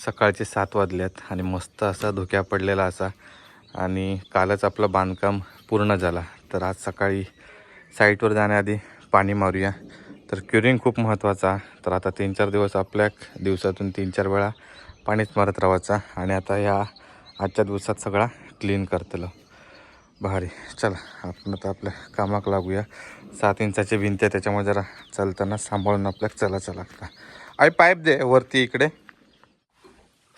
सकाळचे 7 वाजल्यात आणि मस्त असा धुक्या पडलेला असा आणि कालच आपलं बांधकाम पूर्ण झाला. तर आज सकाळी साईटवर जाण्याआधी पाणी मारूया. तर क्युरिंग खूप महत्त्वाचा. तर आता 3-4 दिवस आपल्या दिवसातून 3-4 वेळा पाणीच मारत राहायचा आणि आता या आजच्या दिवसात सगळा क्लीन करतलो. भारी. चला आपण आता आपल्या कामाक लागूया. 7 इंचाची भिंत आहे त्याच्यामुळे जरा चालताना सांभाळून आपल्याला चलायचं लागतं. आई पाईप दे वरती इकडे.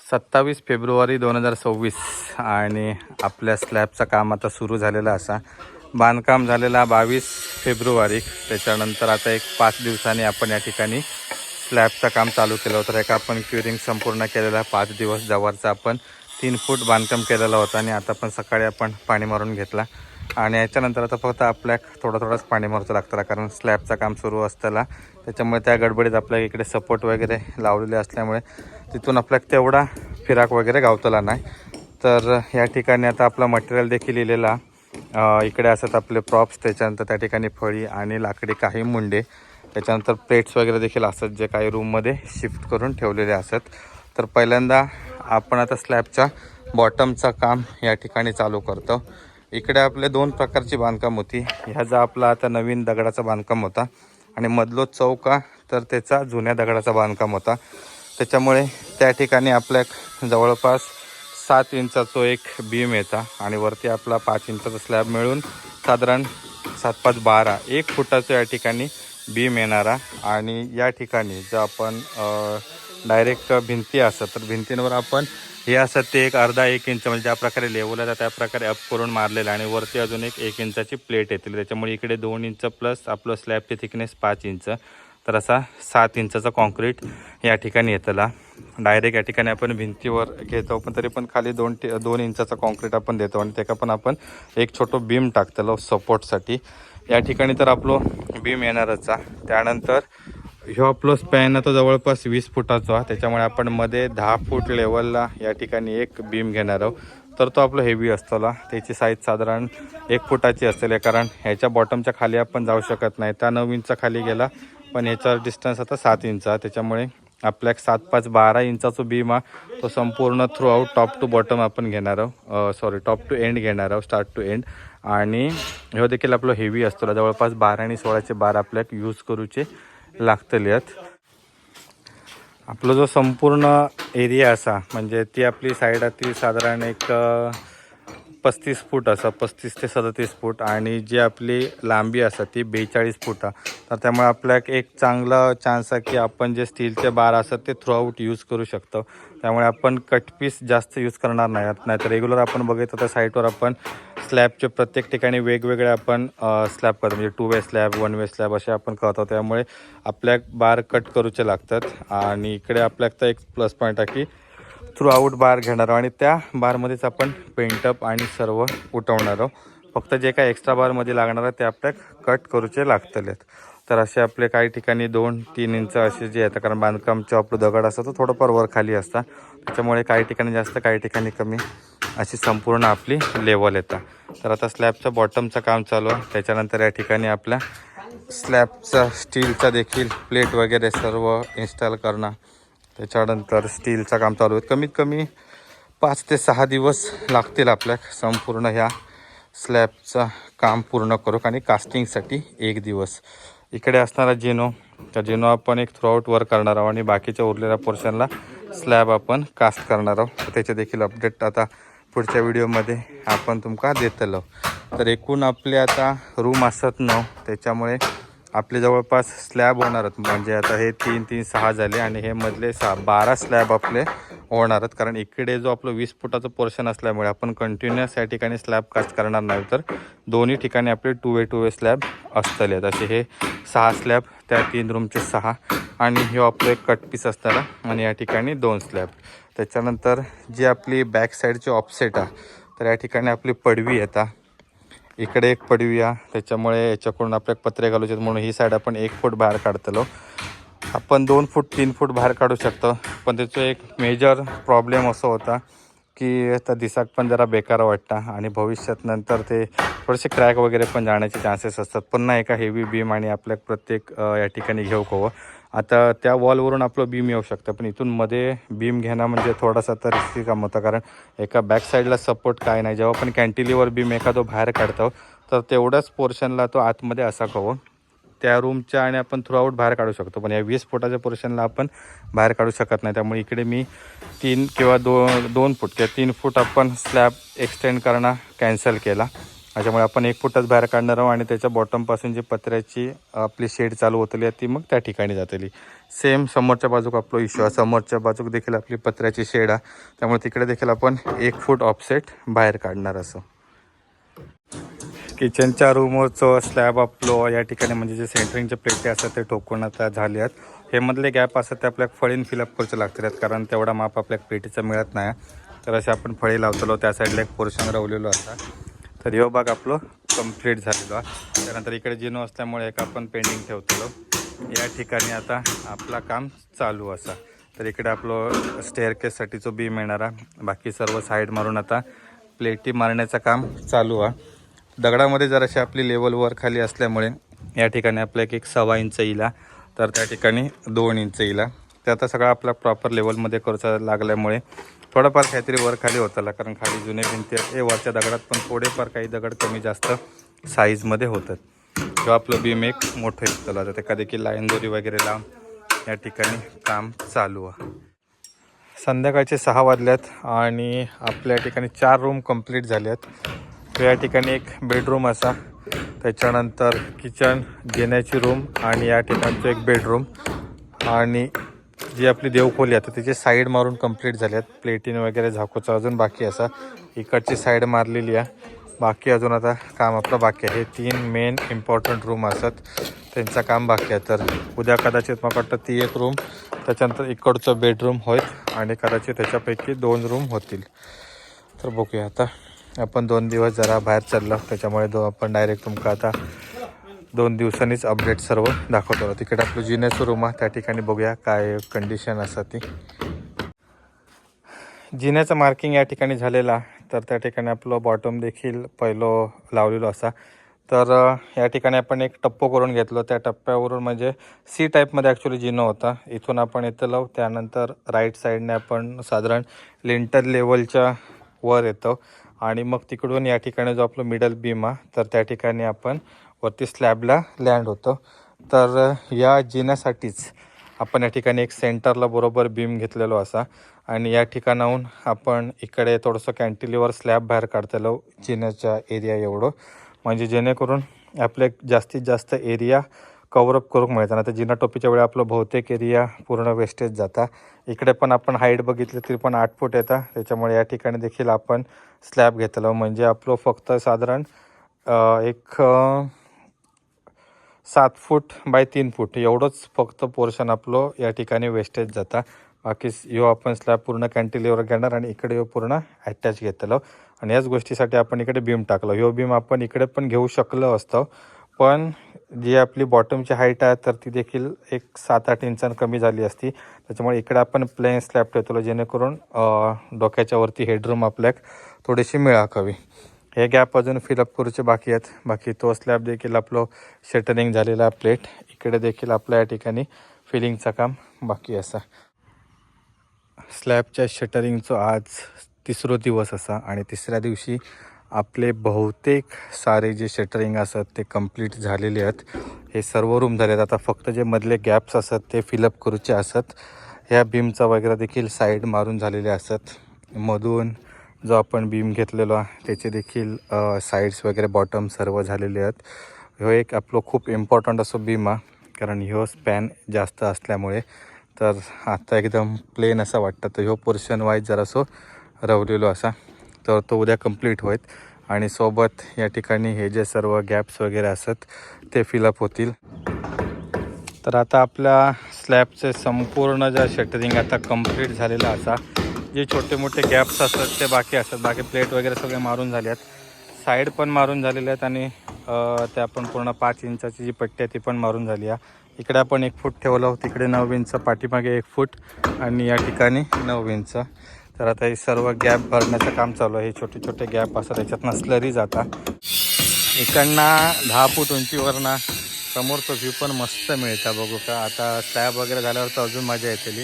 27 फेब्रुवारी 2026 आणि आपल्या स्लॅबचं काम आता सुरू झालेलं असा. बांधकाम झालेला 22 फेब्रुवारी. त्याच्यानंतर आता एक 5 दिवसांनी आपण या ठिकाणी स्लॅबचं काम चालू केलं होतं. एक आपण क्युरिंग संपूर्ण केलेला 5 दिवस जवळचा आपण 3 फूट बांधकाम केलेलं होतं आणि आता पण सकाळी आपण पाणी मारून घेतला आणि याच्यानंतर आता फक्त आपल्या थोडंच पाणी मारायचं लागतं कारण स्लॅबचं काम सुरू असताना त्याच्यामुळे त्या गडबडीत आपल्या इकडे सपोर्ट वगैरे लावलेले असल्यामुळे तिथून आपल्याला तेवढा फिराक वगैरे गावतला नाही. तर या ठिकाणी आता आपला मटेरियल देखील लिहिलेला इकडे असतात आपले प्रॉप्स, त्याच्यानंतर त्या ठिकाणी फळी आणि लाकडी काही मुंडे, त्याच्यानंतर प्लेट्स वगैरे देखील असतात जे काही रूममध्ये शिफ्ट करून ठेवलेले असतात. तर पहिल्यांदा आपण आता स्लॅबच्या बॉटमचं काम या ठिकाणी चालू करतो. इकडे आपले 2 प्रकारची बांधकाम होती. ह्याचा आपला आता नवीन दगडाचा बांधकाम होता आणि मधलो चौका तर त्याचा जुन्या दगडाचा बांधकाम होता. त्याच्यामुळे त्या ठिकाणी आपल्या जवळपास 7 इंचाचा एक बीम येता आणि वरती आपला 5 इंचाचा स्लॅब मिळून साधारण 7-5 12 1 फुटाचं या ठिकाणी बीम येणारा. आणि या ठिकाणी जर आपण डायरेक्ट भिंती असतात तर भिंतींवर आपण हे असं ते एक अर्धा 1 इंच म्हणजे ज्या प्रकारे लेवल आहे त्या प्रकारे अप करून मारलेलं आणि वरती अजून एक 1 इंचाची प्लेट येतील. त्याच्यामुळे इकडे 2 इंच प्लस आपलं स्लॅबची थिकनेस 5 इंच. तर असा 7 इंचाचा कॉन्क्रीट या ठिकाणी येतला. डायरेक्ट या ठिकाणी आपण भिंतीवर घेतो पण तरी पण खाली 2 इंचाचा कॉन्क्रीट आपण देतो आणि त्याका पण आपण एक छोटं बीम टाकतलो सपोर्टसाठी. या ठिकाणी तर आपलं बीम येणारच आहे. त्यानंतर ह्यो आपलं स्पॅन तो जवळपास 20 फुटाचा, त्याच्यामुळे आपण मध्ये 10 फूट लेवलला या ठिकाणी एक बीम घेणार आहोत. तर तो आपलं हेवी असतोला. त्याची साईज साधारण 1 फुटाची असते कारण ह्याच्या बॉटमच्या खाली आपण जाऊ शकत नाही. त्या 9 इंच खाली गेला पण ह्याचा डिस्टन्स आता 7 इंच आहे. त्याच्यामुळे आपल्या 7-5 12 इंचाचा बीम आहे तो संपूर्ण throughout top to bottom आपण घेणार आहोत. टॉप टू एंड घेणार आहोत, स्टार्ट टू एंड. आणि ह्यो देखील आपलं हेवी असतो. जवळपास 12 आणि 16चे बार आपल्याला यूज करूचे लागतले आहेत. आपला जो संपूर्ण एरिया असा म्हणजे ती आपली साईड ती साधारण एक 35 फूट असा, 35 ते 37 फूट आणि जी आपली लांबी असा ती 42 फूट आहे. तर त्यामुळे आपल्याला एक चांगला चान्स आहे की आपण जे स्टीलचे बार असतात ते थ्रू आउट यूज करू शकतो. त्यामुळे आपण कटपीस जास्त यूज करणार नाही तर रेग्युलर आपण बघितलं तर साईटवर आपण स्लॅबचे प्रत्येक ठिकाणी वेगवेगळे आपण स्लॅब करतो म्हणजे 2 वे स्लॅब 1 वे स्लॅब असे आपण करतो. त्यामुळे आपल्या बार कट करूचे लागतात आणि इकडे आपल्याला एक प्लस पॉईंट आहे की थ्रू आउट बार घेणार आहोत आणि त्या बारमध्येच आपण पेंटअप आणि सर्व उठवणार आहोत. फक्त जे काही एक्स्ट्रा बारमध्ये लागणार आहे ते आपल्याला कट करूचे लागतलेत. तर असे आपले काही ठिकाणी 2-3 इंच असे जे येतात कारण बांधकामचं आपलं दगड असतं तो थोडंफार वर खाली असतं. त्याच्यामुळे काही ठिकाणी जास्त काही ठिकाणी कमी अशी संपूर्ण आपली लेवल येतात. तर आता स्लॅबचं बॉटमचं काम चालू आहे. त्याच्यानंतर या ठिकाणी आपल्या स्लॅबचा स्टीलचा देखील प्लेट वगैरे सर्व इन्स्टॉल करणं. त्याच्यानंतर स्टीलचं काम चालू आहे. कमीत कमी 5 ते 6 दिवस लागतील आपल्या संपूर्ण ह्या स्लॅबचं काम पूर्ण करू आणि कास्टिंगसाठी 1 दिवस. इकडे असणारा जेनो त्या जेनो आपण एक थ्रू आउट वर करणार आहोत आणि बाकीच्या उरलेल्या पोर्शनला स्लॅब आपण कास्ट करणार आहोत. त्याचे देखील अपडेट आता पुढच्या व्हिडिओमध्ये आपण तुमका देतलो. तर एकूण आपले आता रूम असत 9, त्याच्यामुळे आपले जवळपास स्लॅब होणार आहेत म्हणजे आता हे 3-3 6 झाले आणि हे मधले 12 स्लॅब आपले होणार आहेत. कारण इकडे जो आपलं 20 फुटाचं पोर्शन असल्यामुळे आपण कंटिन्युअस या ठिकाणी स्लॅब कास्ट करणार नाही तर दोन्ही ठिकाणी आपले 2 वे स्लॅब असतले आहेत. असे हे 6 स्लॅब त्या 3 रूमचे 6 आणि हे आपलं एक कट पीस असताना आणि या ठिकाणी 2 स्लॅब. त्याच्यानंतर जी आपली बॅक साईडची ऑफसेट आहे तर या ठिकाणी आपली पडवी येतात. इकडे एक पडवी आहे त्याच्यामुळे याच्याकडून आपल्याला पत्रे घालूचे म्हणून ही साईड आपण 1 फूट बाहेर काढतलो. आपण 2 फूट 3 फूट बाहेर काढू शकतो पण त्याचं एक मेजर प्रॉब्लेम असं होता की आता दिसाक पण जरा बेकार वाटतं आणि भविष्यात नंतर ते थोडेसे क्रॅक वगैरे पण जाण्याचे चान्सेस असतात. पुन्हा एका हेवी बीम आणि आपल्या प्रत्येक या ठिकाणी घेऊ हवं आता त्या वॉलवरून आपलं बीम येऊ शकतं, पण इथून मध्ये बीम घेणं म्हणजे थोडासा तर रिस्की काम होतं, कारण एका बॅक साईडला सपोर्ट काय नाही. जेव्हा आपण कॅन्टिलीवर बीम एखादं बाहेर काढतो तर तेवढ्याच पोर्शनला तो आतमध्ये असा करून त्या रूमच्या आणि आपण थ्रूआउट बाहेर काढू शकतो, पण या 20 फुटाच्या पोर्शनला आपण बाहेर काढू शकत नाही. त्यामुळे इकडे मी 3 किंवा 2 फूट किंवा 3 फूट आपण स्लॅब एक्सटेंड करणं कॅन्सल केला. त्याच्यामुळे आपण 1 फुटच बाहेर काढणार आहोत आणि त्याच्या बॉटमपासून जी पत्र्याची आपली शेड चालू होतली ती मग त्या ठिकाणी जातली. सेम समोरच्या बाजूक आपला इश्यू आहे, समोरच्या बाजूक देखील आपली पत्र्याची शेड आहे, त्यामुळे तिकडे देखील आपण 1 फूट ऑफसेट बाहेर काढणार. असं किचनच्या रूमवरचं स्लॅब आपलं या ठिकाणी म्हणजे जे सेंटरिंगचे प्लेटे असतात ते ठोकून आता झाले आहेत. हे मधले गॅप असतात ते आपल्याला फळीन फिलअप करूचे लागतात, कारण तेवढा माप आपल्या पेटीचा मिळत नाही. तर असे आपण फळी लावतलो, त्या साईडला एक पोर्शन रवलेलो असता. तर ह्यो भाग आपलं कंप्लीट झालेलो आहे. त्यानंतर इकडे जिनो असल्यामुळे एक आपण पेंडिंग ठेवतलो. या ठिकाणी आता आपला काम चालू असा. तर इकडे आपलं स्टेअरकेससाठीचं बीम येणारा, बाकी सर्व साईड मारून आता प्लेटी मारण्याचं काम चालू आहे. दगडामध्ये जराशी आपली लेवल वर खाली असल्यामुळे या ठिकाणी आपल्या एक 1.25 इंच येईल, तर त्या ठिकाणी 2 इंच येईल. ते आता सगळं आपला प्रॉपर लेवलमध्ये करूचा लागल्यामुळे थोडंफार काहीतरी वर खाली होतं, कारण खाली जुने भिंती वरच्या दगडात पण थोडेफार काही दगड कमी जास्त साईजमध्ये होतात. किंवा आपलं बीम एक मोठं येतं, आता ते देखील लाईन दोरी वगैरे लावून या ठिकाणी काम चालू आहे. संध्याकाळचे 6 वाजल्यात आणि आपल्या ठिकाणी 4 रूम कंप्लीट झाले आहेत. या ठिकाणी एक बेडरूम असा, त्याच्यानंतर किचन, जेण्याची रूम आणि या ठिकाणचं एक बेडरूम आणि जी आपली देवखोली आता त्याची साईड मारून कंप्लीट झाली आहेत. प्लेटीन वगैरे झाकूचं अजून बाकी असा, इकडची साईड मारलेली आहे, बाकी अजून आता काम आपलं बाकी आहे. हे 3 मेन इम्पॉर्टंट रूम असतात, त्यांचं काम बाकी आहे. तर उद्या कदाचित मला वाटतं ती एक रूम, त्याच्यानंतर इकडचं बेडरूम होईल आणि कदाचित त्याच्यापैकी 2 रूम होतील. तर बघूया, आता आपण 2 दिवस जरा बाहेर चाललो, त्याच्यामुळे आपण डायरेक्ट तुमका आता 2 दिवसांनीच अपडेट सर्व दाखवतो. तिकडे आपलं जिन्याचं रूम आहे, त्या ठिकाणी बघूया काय कंडिशन असं. ती जिन्याचं मार्किंग या ठिकाणी झालेला, तर त्या ठिकाणी आपलं बॉटम देखील पहिलं लावलेलं असा. तर या ठिकाणी आपण एक टप्पो करून घेतलो, त्या टप्प्यावरून म्हणजे सी टाईपमध्ये ॲक्च्युली जिनो होता. इथून आपण इथं लावू, त्यानंतर राईट साईडने आपण साधारण लिंटर लेवलच्या वर येतो आणि मग तिकडून या ठिकाणी जो आपलं मिडल बीम आहे, तर त्या ठिकाणी आपण वरती स्लॅबला लँड होतो. तर या जिन्यासाठीच आपण या ठिकाणी एक सेंटरला बरोबर बीम घेतलेलो असा आणि या ठिकाणाहून आपण इकडे थोडंसं कॅन्टिलीवर स्लॅब बाहेर काढतेलो जिन्याच्या एरिया एवढं, म्हणजे जेणेकरून आपले जास्तीत जास्त एरिया कवरअप करून मिळतं ना. तर जिना टोपीच्या वेळी आपलं बहुतेक एरिया पूर्ण वेस्टेज जाता. इकडे पण आपण हाईट बघितली तरी पण 8 फूट येतं, त्याच्यामुळे या ठिकाणी देखील आपण स्लॅब घेतलं, म्हणजे आपलं फक्त साधारण एक 7 फूट बाय 3 फूट एवढंच फक्त पोर्शन आपलं या ठिकाणी वेस्टेज जाता. बाकी ह्यो आपण स्लॅब पूर्ण कॅन्टिलीवर घेणार आणि इकडे ह्यो पूर्ण अटॅच घेतलं आणि याच गोष्टीसाठी आपण इकडे बीम टाकलं. ह्यो बीम आपण इकडे पण घेऊ शकलं असतं, पण जी आपली बॉटमची हाईट आहे तर ती देखील एक 7-8 इंचांनी कमी झाली असती. त्याच्यामुळे इकडे आपण प्लेन स्लॅब ठेवतो, जेणेकरून डोक्याच्या वरती हेडरूम आपल्याक थोडीशी मिळाक हवी. हे गॅप अजून फिलअप करूचे बाकी आहेत. बाकी तो स्लॅब देखील आपलं शटरिंग झालेला प्लेट, इकडे देखील आपल्या या ठिकाणी फिलिंगचं काम बाकी असा. स्लॅबच्या शटरिंगचं आज 3रा दिवस असा आणि 3ऱ्या दिवशी आपले बहुतेक सारे जे शटरिंग असतात ते कंप्लीट झालेले आहेत. हे सर्व रूम झाले आहेत. आता फक्त जे मधले गॅप्स असतात ते फिलअप करूचे असतात. ह्या बीमचा वगैरे देखील साईड मारून झालेले असतात. मधून जो आपण बीम घेतलेलो आहे त्याचे देखील साईड्स वगैरे बॉटम सर्व झालेले आहेत. ह्यो एक आपलं खूप इम्पॉर्टंट असं बीम आहे, कारण ह्यो स्पॅन जास्त असल्यामुळे. तर आता एकदम प्लेन असं वाटतं, तर ह्यो पोर्शन वाईज जरासं रवलेलो असा, तर तो उद्या कंप्लीट होईल आणि सोबत या ठिकाणी हे जे सर्व गॅप्स वगैरे असतात ते फिलअप होतील. तर आता आपल्या स्लॅबचे संपूर्ण ज्या शटरिंग आता कंप्लीट झालेलं असा. जे छोटे मोठे गॅप्स असतात ते बाकी असतात, बाकी प्लेट वगैरे सगळे मारून झाले आहेत, साईड पण मारून झालेले आहेत आणि ते आपण पूर्ण 5 इंचाची जी पट्टी आहे ती पण मारून झाली आहे. इकडे आपण 1 फूट ठेवलं, तिकडे 9 इंच, पाठीमागे 1 फूट आणि या ठिकाणी 9 इंच. तर आता हे सर्व गॅप भरण्याचं काम चालू आहे. हे छोटे छोटे गॅप असतात, त्याच्यातनं स्लरी जातात. इकडनं 10 फूट उंचीवरनं समोरचं व्ह्यू पण मस्त मिळतं बघू का. आता स्लॅब वगैरे झाल्यावर तर अजून मजा येते.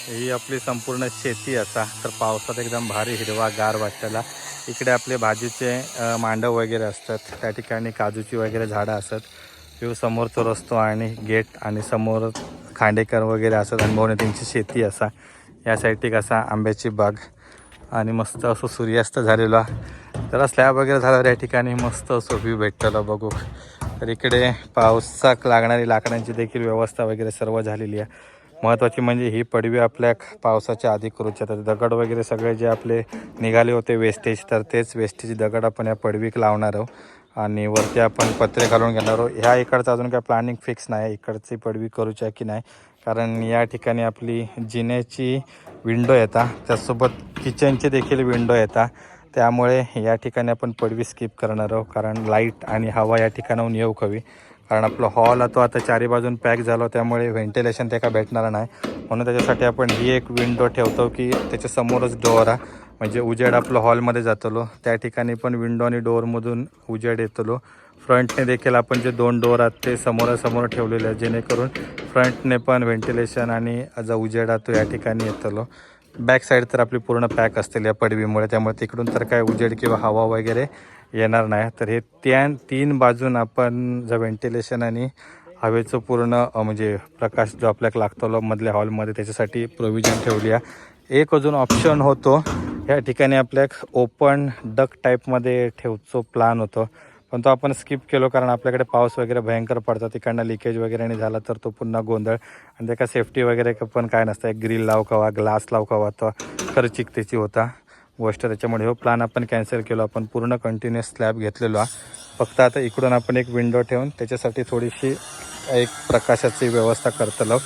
ही आपली संपूर्ण शेती असा तर पावसात एकदम भारी हिरवा गार वाटतेला. इकडे आपले भाजीचे मांडव वगैरे असतात, त्या ठिकाणी काजूची वगैरे झाडं असतात. व्ह्यू समोरचा रस्तो आणि गेट आणि समोर खांडेकर वगैरे असतात आणि त्यांची शेती असा. या साईडची कसा आंब्याची बाग आणि मस्त असं सूर्यास्त झालेला. जरा स्लॅब वगैरे झाल्यावर या ठिकाणी मस्त असं व्ह्यू भेटलेलं बघू. तर इकडे पावसाक लागणारी लाकडांची देखील व्यवस्था वगैरे सर्व झालेली आहे. महत्त्वाची म्हणजे ही पडवी आपल्या पावसाच्या आधी करूच्या. तर दगड वगैरे सगळे जे आपले निघाले होते वेस्टेज, तर तेच वेस्टेज दगड आपण या पडवीक लावणार आहोत आणि वरती आपण पत्रे घालून घेणार आहोत. ह्या इकडचं अजून काय प्लॅनिंग फिक्स नाही इकडची पडवी करूच्या की नाही, कारण या ठिकाणी आपली जिन्याची विंडो येतात, त्यासोबत किचनचे देखील विंडो येतात. त्यामुळे या ठिकाणी आपण पडवी स्किप करणार आहोत, कारण लाईट आणि हवा या ठिकाणाहून येऊ हवी. कारण आपला हॉल तो आता चारी बाजून पॅक झालो, त्यामुळे व्हेंटिलेशन ते का भेटणार नाही. म्हणून त्याच्यासाठी आपण ही एक विंडो ठेवतो की त्याच्यासमोरच डोअर आहे, म्हणजे उजेड आपलं हॉलमध्ये जातलो. त्या ठिकाणी पण विंडो आणि डोअरमधून उजेड येतलो. फ्रंटने देखील आपण जे 2 डोअर आहेत ते समोरासमोर ठेवलेले आहेत, जेणेकरून फ्रंटने पण व्हेंटिलेशन आणि जो उजेड आहे तो या ठिकाणी येतलो. बॅक साईड तर आपली पूर्ण पॅक असतील या पडवीमुळे, त्यामुळे तिकडून तर काय उजेड किंवा हवा वगैरे येणार नाही. तर हे 3 बाजून आपण जर व्हेंटिलेशन आणि हवेचं पूर्ण म्हणजे प्रकाश जो आपल्याला लागतो मधल्या हॉलमध्ये, त्याच्यासाठी प्रोव्हिजन ठेवली आहे. एक अजून ऑप्शन होतो, या ठिकाणी आपल्या ओपन डक टाईपमध्ये ठेवतो प्लॅन होतो, पण तो आपण स्किप केलो कारण आपल्याकडे पाऊस वगैरे भयंकर पडतो. तिकडनं लिकेज वगैरे नाही झाला तर तो पुन्हा गोंधळ आणि त्याका सेफ्टी वगैरे पण काय नसतं. एक ग्रिल लाव कवा, ग्लास लाव कवा, तर खर्चिक त्याची होता गोष्ट. त्याच्यामुळे हो प्लॅन आपण कॅन्सल केलो. आपण पूर्ण कंटिन्युअस स्लॅब घेतलेलो आहे. फक्त आता इकडून आपण एक विंडो ठेवून त्याच्यासाठी थोडीशी एक प्रकाशाची व्यवस्था करतलो.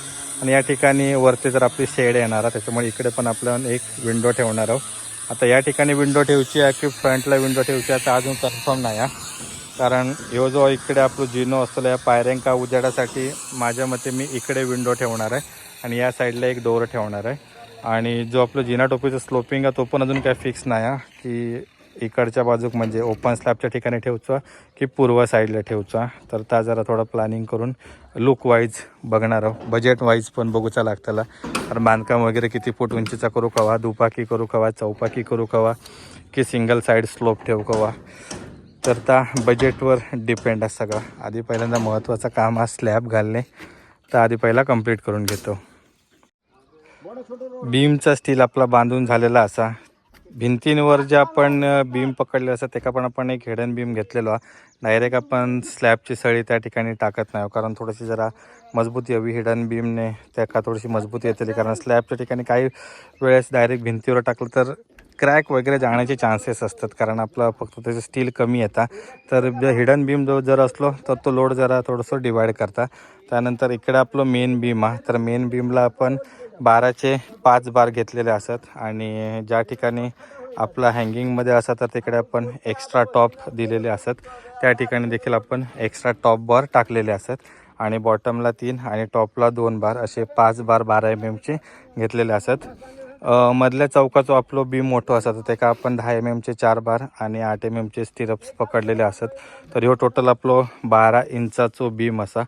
आणि या ठिकाणी वरती जर आपली शेड येणार आहे, त्याच्यामुळे इकडे पण आपण एक विंडो ठेवणार आहोत. आता या ठिकाणी विंडो ठेवची आहे की फ्रंटला विंडो ठेवची आहे तर अजून कन्फर्म नाही आहे, कारण ह्यो जो इकडे आपलं जिनो असतो या पायऱ्यांका उजेडासाठी माझ्या मते मी इकडे विंडो ठेवणार आहे आणि या साईडला एक डोअर ठेवणार आहे. आणि जो आपलं जिना टोपीचं स्लोपिंग आहे तो पण अजून काय फिक्स नाही आहे की इकडच्या बाजूक म्हणजे ओपन स्लॅबच्या ठिकाणी ठेवचा की पूर्व साईडला ठेवचा. तर त्या जरा थोडं प्लॅनिंग करून लुक वाईज बघणार आहोत, बजेट वाईज पण बघूचा लागताला. कारण बांधकाम वगैरे किती फूट उंचीचा करू कवा, दुपाकी करू कवा, चौपाकी करू कवा की सिंगल साईड स्लोप ठेवू कवा, तर त्या बजेटवर डिपेंड आहे सगळं. आधी पहिल्यांदा महत्त्वाचं काम हा स्लॅब घालणे, तर आधी पहिला कंप्लीट करून घेतो. बीमचा स्टील आपला बांधून झालेला असा. भिंतींवर जे आपण बीम पकडले असतात त्याका पण आपण एक हिडन बीम घेतलेलो आहे. डायरेक्ट आपण स्लॅबची सळी त्या ठिकाणी टाकत नाही, कारण थोडीशी जरा मजबूती हवी. हिडन बीमने त्याका थोडीशी मजबूती येते, कारण स्लॅबच्या ठिकाणी काही वेळेस डायरेक्ट भिंतीवर टाकलं तर क्रॅक वगैरे जाण्याचे चान्सेस असतात, कारण आपलं फक्त त्याचं स्टील कमी येतात. तर हिडन बीम जो जर असलो तर तो लोड जरा थोडंसं डिवाईड करता. त्यानंतर इकडे आपलं मेन बीम आहे, तर मेन बीमला आपण 12चे 5 बार घेतलेले असतात. आणि ज्या ठिकाणी आपला हँगिंगमध्ये असतात तर तिकडे आपण एक्स्ट्रा टॉप दिलेले असतात, त्या ठिकाणी देखील आपण एक्स्ट्रा टॉप बार टाकलेले असतात. आणि बॉटमला 3 आणि टॉपला 2 बार असे 5 बार 12 mm घेतलेले असतात. मधल्या चौकाचं आपलं बीम मोठं असतं तर त्याका आपण 10 mm 4 बार आणि 8 mm स्टिरप्स पकडलेले असतात. तर ह्यो टोटल आपलं 12 इंचाचो बीम असा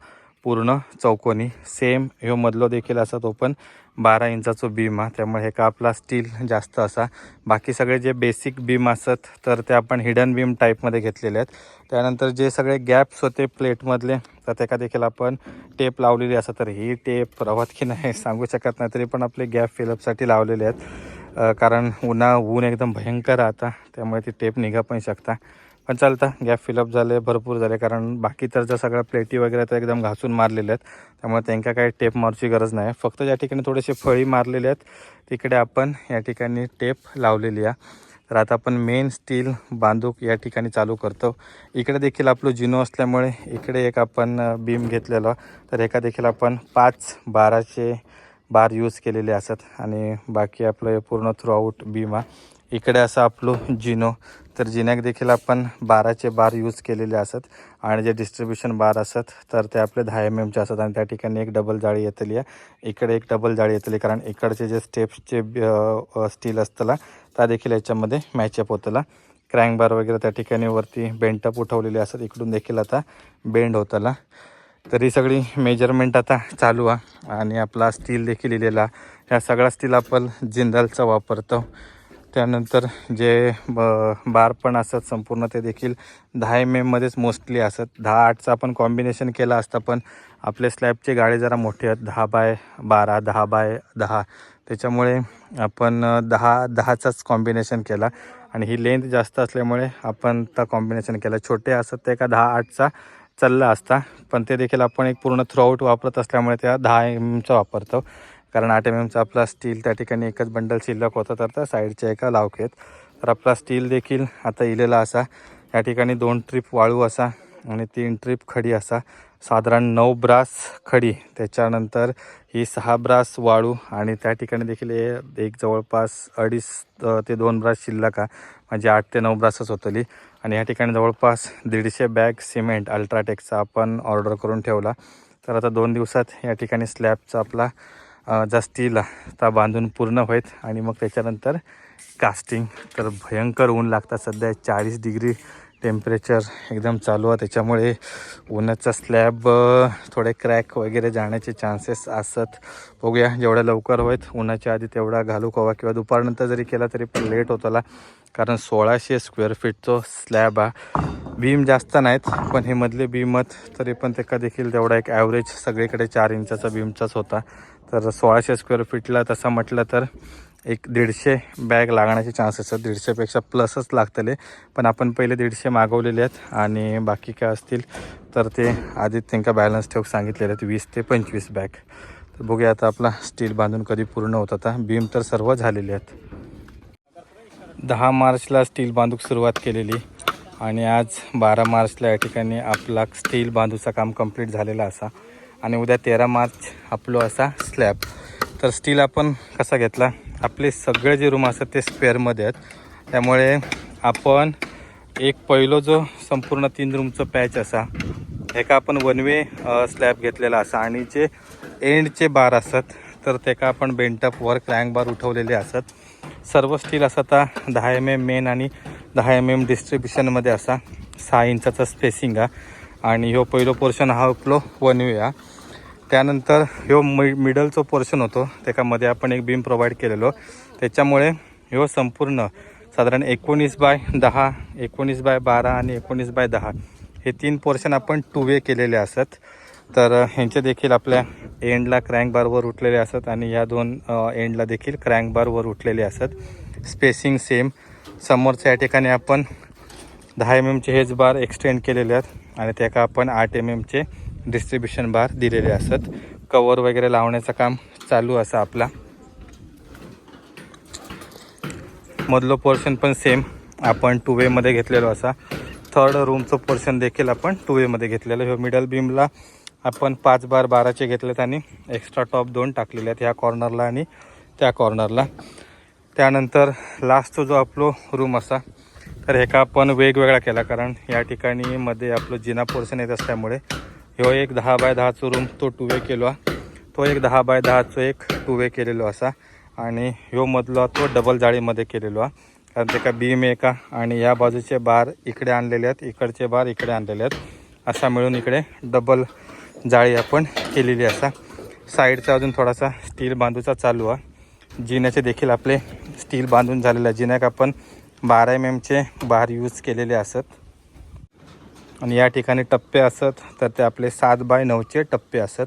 पूर्ण चौकोनी. सेम ह्यो मधलो देखील असा तो पण 12 इंचाचो बीम आहे, त्यामुळे हे का आपला स्टील जास्त असा. बाकी सगळे जे बेसिक बीम असतात तर ते आपण हिडन बीम टाईपमध्ये घेतलेले आहेत. त्यानंतर जे सगळे गॅप्स होते प्लेटमधले तर त्याका देखील आपण टेप लावलेली असतात. तर ही टेप रवत की नाही सांगू शकत नाही, तरी पण आपले गॅप फिलअपसाठी लावलेले आहेत, कारण ऊन एकदम भयंकर राहता, त्यामुळे ती टेप निघा पण शकता. पण चालतं, गॅप फिलअप झाले भरपूर झाले, कारण बाकी तर ज्या सगळ्या प्लेटी वगैरे तर एकदम घासून मारलेल्या आहेत, त्यामुळे त्यांना काही टेप मारची गरज नाही. फक्त ज्या ठिकाणी थोडेसे फळी मारलेले आहेत तिकडे आपण या ठिकाणी टेप लावलेली आहे. तर आता आपण मेन स्टील बांधूक या ठिकाणी चालू करतो. इकडे देखील आपलं जिनो असल्यामुळे इकडे एक आपण बीम घेतलेलं, तर एका देखील आपण 5 12चे बार यूज केलेले असतात आणि बाकी आपलं पूर्ण थ्रूआउट बीम आहे. इकडे असं आपलं जिनो, तर जिन्याक देखील आपण 12चे बार यूज केलेले असतात. आणि जे डिस्ट्रीब्युशन बार असतात तर ते आपले 10 mm असतात आणि त्या ठिकाणी एक डबल जाळी येतली आहे, इकडे एक डबल जाळी येतली, कारण इकडचे जे स्टेप्सचे स्टील असतला त्या देखील याच्यामध्ये मॅचअप होतला. क्रँक बार वगैरे त्या ठिकाणी वरती बेंटअप उठवलेले असतात, इकडून देखील आता बेंड होतला. तरी सगळी मेजरमेंट आता चालू आहे आणि आपला स्टील देखील लिहिलेला. ह्या सगळा स्टील आपण जिंदालचा वापरतो. त्यानंतर जे बार पण असत संपूर्ण ते देखील 10 mm मध्येच मोस्टली असत. 10-8चा आपण कॉम्बिनेशन केला असता, पण आपले स्लॅबचे गाळे जरा मोठे आहेत, 10x12 10x10. त्याच्यामुळे आपण 10-10चाच कॉम्बिनेशन केला आणि ही लेंथ जास्त असल्यामुळे आपण त्या कॉम्बिनेशन केला. छोटे असत ते का 10-8चा चालला असता, पण ते देखील आपण एक पूर्ण थ्रूआउट वापरत असल्यामुळे त्या 10 mmचा वापरतो. कारण 8 mmचा आपला स्टील त्या ठिकाणी एकच बंडल शिल्लक होता, तर त्या साईडच्या एका लावकेत. तर आपला स्टील देखील आता इलेला असा. या ठिकाणी 2 ट्रिप वाळू असा आणि 3 ट्रिप खडी असा. साधारण 9 ब्रास खडी, त्याच्यानंतर ही 6 ब्रास वाळू आणि त्या ठिकाणी देखील एक जवळपास 2.5 ते 2 ब्रास शिल्लक आहे, म्हणजे 8 ते 9 ब्रासच होतली. आणि या ठिकाणी जवळपास 150 बॅग सिमेंट अल्ट्राटेकचा आपण ऑर्डर करून ठेवला. तर आता 2 दिवसात या ठिकाणी स्लॅबचा आपला जा स्टील आता बांधून पूर्ण होईल आणि मग त्याच्यानंतर कास्टिंग. तर भयंकर ऊन लागतात सध्या, 40 डिग्री टेम्परेचर एकदम चालू आहे. त्याच्यामुळे उन्हाचा स्लॅब थोडे क्रॅक वगैरे जाण्याचे चान्सेस असत. बघूया जेवढ्या लवकर होईल उन्हाच्या आधी तेवढा घालू कवा, किंवा दुपारनंतर जरी केला तरी पण लेट होतला. कारण 1600 स्क्वेअर फीटचं स्लॅब आहे. बीम जास्त नाहीत, पण हे मधले बीमत तरी पण त्याका देखील तेवढा एक ॲव्हरेज सगळीकडे 4 इंचाचा बीमचाच होता. तर 1600 स्क्वेअर फीटला तसं म्हटलं तर एक 150 बॅग लागण्याचे चान्सेस आहेत. 150पेक्षा प्लसच लागतले, पण आपण पहिले 150 मागवलेले आहेत आणि बाकी काय असतील तर ते आधीच त्यांना बॅलन्स ठेवून सांगितलेले आहेत 20 ते 25 बॅग. तर बघूया आता आपला स्टील बांधून कधी पूर्ण होत. आता बीम तर सर्व झालेले आहेत. 10 मार्चला स्टील बांधूक सुरुवात केलेली आणि आज 12 मार्चला या ठिकाणी आपला स्टील बांधूचा काम कंप्लीट झालेला असा. आणि उद्या 13 मार्च आपलो असा स्लॅब. तर स्टील आपण कसा घेतला, आपले सगळे जे रूम असतात ते स्पेअरमध्ये आहेत. त्यामुळे आपण एक पहिलो जो संपूर्ण 3 रूमचं पॅच असा एका आपण 1 वे स्लॅब घेतलेला असा. आणि जे एंडचे बार असतात तर त्याका आपण बेंटअपवर क्रँक बार उठवलेले असतात. सर्व स्टील असं आता 10 mm मेन आणि 10 mm डिस्ट्रीब्युशनमध्ये असा. 6 इंचाचा स्पेसिंग आहे आणि ह्यो पहिलो पोर्शन हा आपलो 1 वे आहे. त्यानंतर ह्यो मिडलचो पोर्शन होतो, त्याच्यामध्ये आपण एक बीम प्रोव्हाइड केलेलो. त्याच्यामुळे ह्यो संपूर्ण साधारण 19x10 19x12 आणि 19x10 हे 3 पोर्शन आपण 2 वे केलेले असतात. तर ह्यांचे देखील आपल्या एंडला क्रँक बारवर उठलेले असतात आणि ह्या 2 एंडला देखील क्रँक बारवर उठलेले असतात. Spacing same. समोरच्या या ठिकाणी आपण 10 mmचे हेच बार एक्सटेंड केलेले आहेत आणि त्याका आपण 8 mmचे डिस्ट्रीब्युशन बार दिलेले असतात. कवर वगैरे लावण्याचं काम चालू असं आपला. मधलं पोर्शन पण सेम आपण 2 वेमध्ये घेतलेलो असा. थर्ड रूमचं पोर्शन देखील आपण 2 वेमध्ये घेतलेलं. ह्यो मिडल बीमला आपण 5x12चे घेतलेत आणि एक्स्ट्रा टॉप 2 टाकलेले आहेत ह्या कॉर्नरला आणि त्या कॉर्नरला. त्यानंतर लास्टचा जो आपलो रूम असा तर ह्याका आपण वेगवेगळा केला, कारण या ठिकाणी मध्ये आपलं जिना पोर्शन येत असल्यामुळे ह्यो एक 10x10चा रूम तो 2 वे केलो. तो एक 10x10चा एक 2 वे केलेलो असा आणि ह्यो मधला तो डबल जाळीमध्ये केलेलो आहे. कारण त्याका बीम एका आणि या बाजूचे बार इकडे आणलेले आहेत, इकडचे बार इकडे आणलेले आहेत, असा मिळून इकडे डबल जाळी आपण केलेली असा. साईडचा अजून थोडासा स्टील बांधूचा चालू आहे. जिन्याचे देखील आपले स्टील बांधून झालेलं आहे. जिन्याक आपण 12 mmचे बार यूज केलेले असत आणि या ठिकाणी टप्पे असत तर ते आपले 7x9चे टप्पे असत.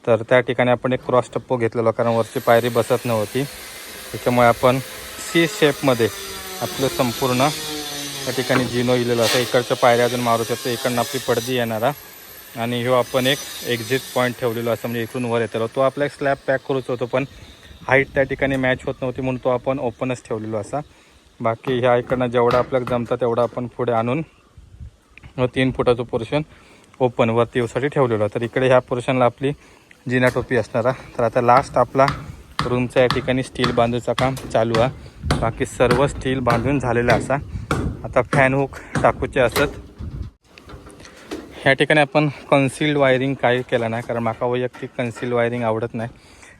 तर त्या ठिकाणी आपण एक क्रॉस टप्पो घेतलेला, कारण वरची पायरी बसत नव्हती. त्याच्यामुळे आपण सी शेपमध्ये आपलं संपूर्ण या ठिकाणी जिनो इलेलं असं. इकडच्या पायऱ्या अजून मारू शकतो, इकडनं आपली पडदी येणारा आणि ह्यो आपण एक एक्झिट पॉईंट ठेवलेलो असं, म्हणजे इकडून वर येतो. तो आपला एक स्लॅब पॅक करूच होतो, पण हाईट त्या ठिकाणी मॅच होत नव्हती म्हणून तो आपण ओपनच ठेवलेलो असा. बाकी ह्या इकडनं जेवढा आपल्याला जमतं तेवढा आपण पुढे आणून 3 फुटाचं पोर्शन ओपन वरती येऊसाठी ठेवलेलं. तर इकडे ह्या पोर्शनला आपली जिना टोपी असणारा. तर आता लास्ट आपला रूमचा या ठिकाणी स्टील बांधूचं काम चालू आहे. बाकी सर्व स्टील बांधून झालेलं असा. आता फॅन हुक टाकूचे असत. ह्या ठिकाणी आपण कन्सिल्ड वायरिंग काही केलं नाही, कारण माका वैयक्तिक कन्सिल्ड वायरिंग आवडत नाही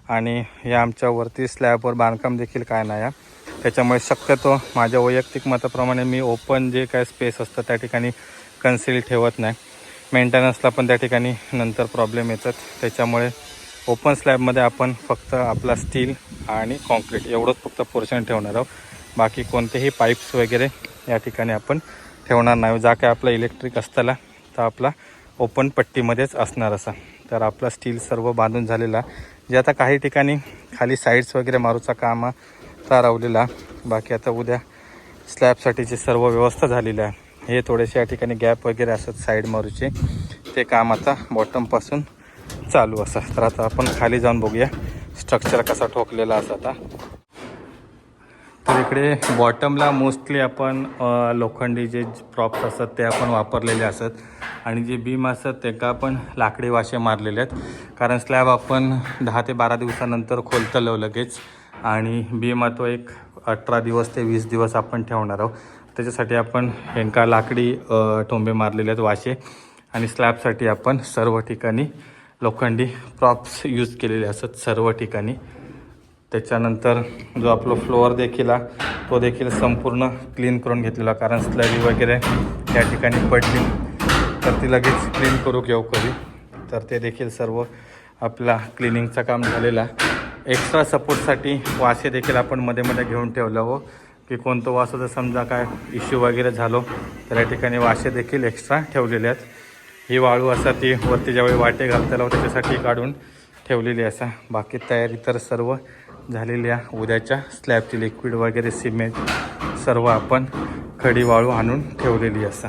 आणि या आमच्या वरती स्लॅबवर बांधकाम देखील काय नाही आहे. त्याच्यामुळे शक्यतो माझ्या वैयक्तिक मताप्रमाणे मी ओपन जे काय स्पेस असतं त्या ठिकाणी कन्सिल ठेवत नाही. मेंटेनन्सला पण त्या ठिकाणी नंतर प्रॉब्लेम येतात. त्याच्यामुळे ओपन स्लॅबमध्ये आपण फक्त आपला स्टील आणि कॉन्क्रीट एवढंच फक्त पोर्शन ठेवणार आहोत. बाकी कोणतेही पाईप्स वगैरे या ठिकाणी आपण ठेवणार नाही. जा काय आपला इलेक्ट्रिक असताना तर आपला ओपन पट्टीमध्येच असणार असा. तर आपला स्टील सर्व बांधून झालेला, जे आता काही ठिकाणी खाली साईड्स वगैरे मारूचा काम राहिलेला. बाकी आता उद्या स्लॅबसाठीची सर्व व्यवस्था झालेली आहे. हे थोडेसे या ठिकाणी गॅप वगैरे असतात साईड मारूचे, ते काम आता बॉटमपासून चालू असं. तर आता आपण खाली जाऊन बघूया स्ट्रक्चर कसा ठोकलेला असं. आता तर इकडे बॉटमला मोस्टली आपण लोखंडी जे प्रॉप्स असतात ते आपण वापरलेले असतात, आणि जे बीम असतात त्याला आपण लाकडी वाशे मारलेले आहेत. कारण स्लॅब आपण 10 ते 12 दिवसानंतर खोलतलो लगेच, आणि बीम तो एक 18 दिवस ते 20 दिवस आपण ठेवणार आहोत. त्याच्यासाठी आपण ह्यांका लाकडी टोंबे मारलेले आहेत वाशे, आणि स्लॅबसाठी आपण सर्व ठिकाणी लोखंडी प्रॉप्स यूज केलेले असतात सर्व ठिकाणी. त्याच्यानंतर जो आपला फ्लोअर देखील तो देखील संपूर्ण क्लीन करून घेतलेला, कारण स्लरी वगैरे या ठिकाणी पडली तर ती लगेच क्लीन करू घेऊ कधी. तर ते देखील सर्व आपला क्लिनिंगचं काम झालेला. एक्स्ट्रा सपोर्टसाठी वासे देखील आपण मध्ये मध्ये घेऊन ठेवलं हो, की कोणतं वासं जर समजा काय इश्यू वगैरे झालो तर या ठिकाणी वासे देखील एक्स्ट्रा ठेवलेले आहेत. ही वाळू असा ती वरती ज्यावेळी वाटे घालताना त्याच्यासाठी काढून ठेवलेली असा. बाकी तयारी तर सर्व झालेली आहे. उद्याच्या स्लॅबची लिक्विड वगैरे सिमेंट सर्व आपण खडी वाळू आणून ठेवलेली असा.